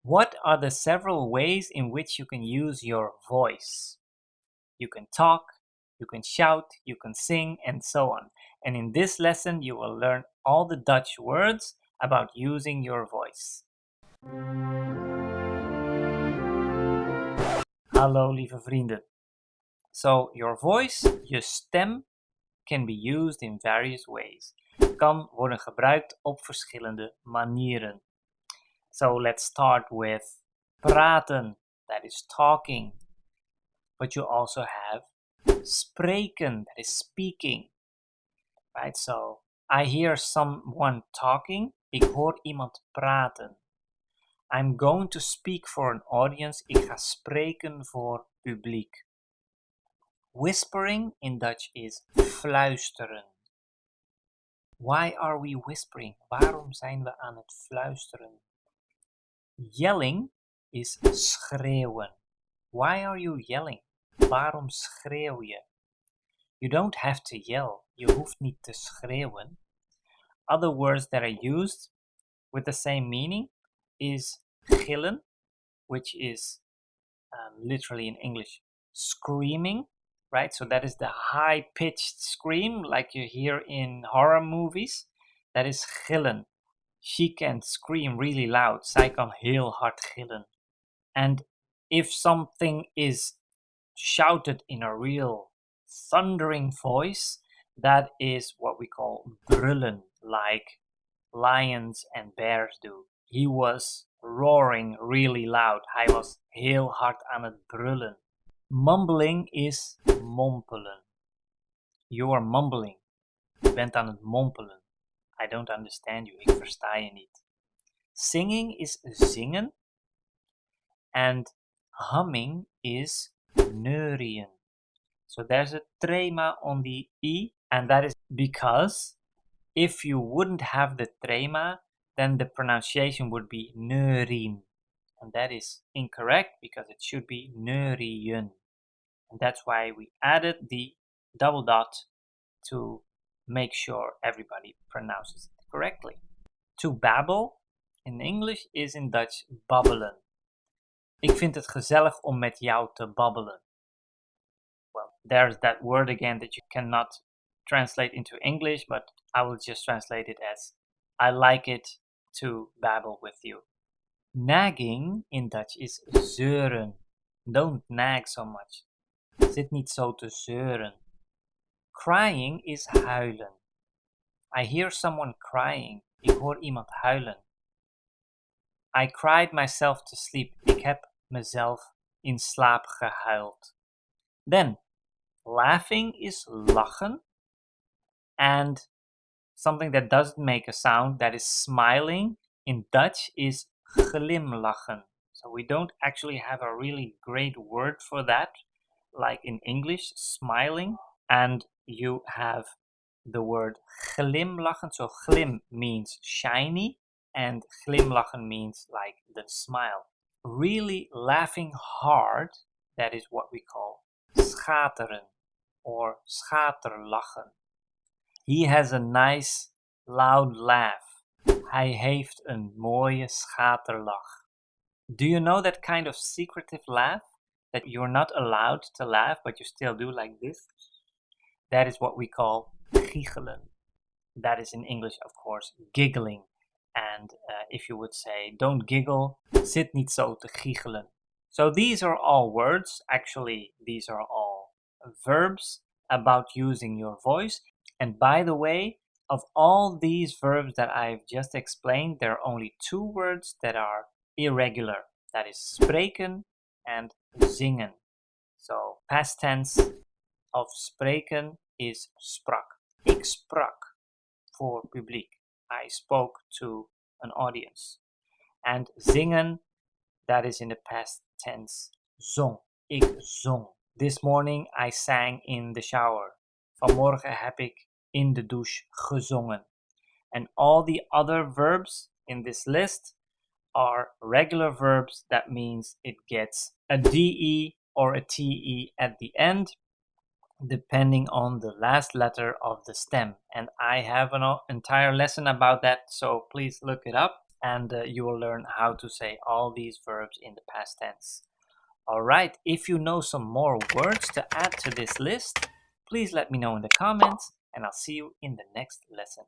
What are the several ways in which you can use your voice? You can talk, you can shout, you can sing, and so on. And in this lesson, you will learn all the Dutch words about using your voice. Hallo lieve vrienden. So your voice, je stem, can be used in various ways. Kan worden gebruikt op verschillende manieren. So let's start with praten, that is talking. But you also have spreken, that is speaking. Right? So I hear someone talking. Ik hoor iemand praten. I'm going to speak for an audience. Ik ga spreken voor publiek. Whispering in Dutch is fluisteren. Why are we whispering? Waarom zijn we aan het fluisteren? Yelling is schreeuwen. Why are you yelling? Waarom schreeuw je? You don't have to yell. Je hoeft niet te schreeuwen. Other words that are used with the same meaning is gillen, which is literally in English screaming, right? So that is the high-pitched scream like you hear in horror movies. That is gillen. She can scream really loud. Zij kan heel hard gillen. And if something is shouted in a real thundering voice, that is what we call brullen, like lions and bears do. He was roaring really loud. Hij was heel hard aan het brullen. Mumbling is mompelen. You are mumbling. Je bent aan het mompelen. I don't understand you. Ik versta je niet. Singing is zingen. And humming is neurien. So there's a trema on the E, and that is because if you wouldn't have the trema, then the pronunciation would be neurien. And that is incorrect because it should be neurien. And that's why we added the double dot to make sure everybody pronounces it correctly. To babble in English is in Dutch babbelen. Ik vind het gezellig om met jou te babbelen. Well, there's that word again that you cannot translate into English, but I will just translate it as I like it to babble with you. Nagging in Dutch is zeuren. Don't nag so much. Zit niet zo te zeuren. Crying is huilen. I hear someone crying. Ik hoor iemand huilen. I cried myself to sleep. Ik heb mezelf in slaap gehuild. Then, laughing is lachen. And something that doesn't make a sound, that is smiling, in Dutch is glimlachen. So we don't actually have a really great word for that, like in English, smiling. And you have the word glimlachen. So glim means shiny, and glimlachen means like the smile. Really laughing hard, that is what we call schateren or schaterlachen. He has a nice loud laugh. Hij heeft een mooie schaterlach. Do you know that kind of secretive laugh? That you're not allowed to laugh, but you still do like this? That is what we call giechelen. That is in English, of course, giggling. And if you would say, don't giggle, zit niet zo te giechelen. So these are all words. Actually, these are all verbs about using your voice. And by the way, of all these verbs that I've just explained, there are only two words that are irregular. That is spreken and zingen. So past tense of spreken is sprak. Ik sprak voor publiek. I spoke to an audience. And zingen, that is in the past tense, zong. Ik zong. This morning I sang in the shower. Vanmorgen heb ik in de douche gezongen. And all the other verbs in this list are regular verbs. That means it gets a DE or a TE at the end, depending on the last letter of the stem. And I have an entire lesson about that, so please look it up. and you will learn how to say all these verbs in the past tense. All right, if you know some more words to add to this list, please let me know in the comments, and I'll see you in the next lesson.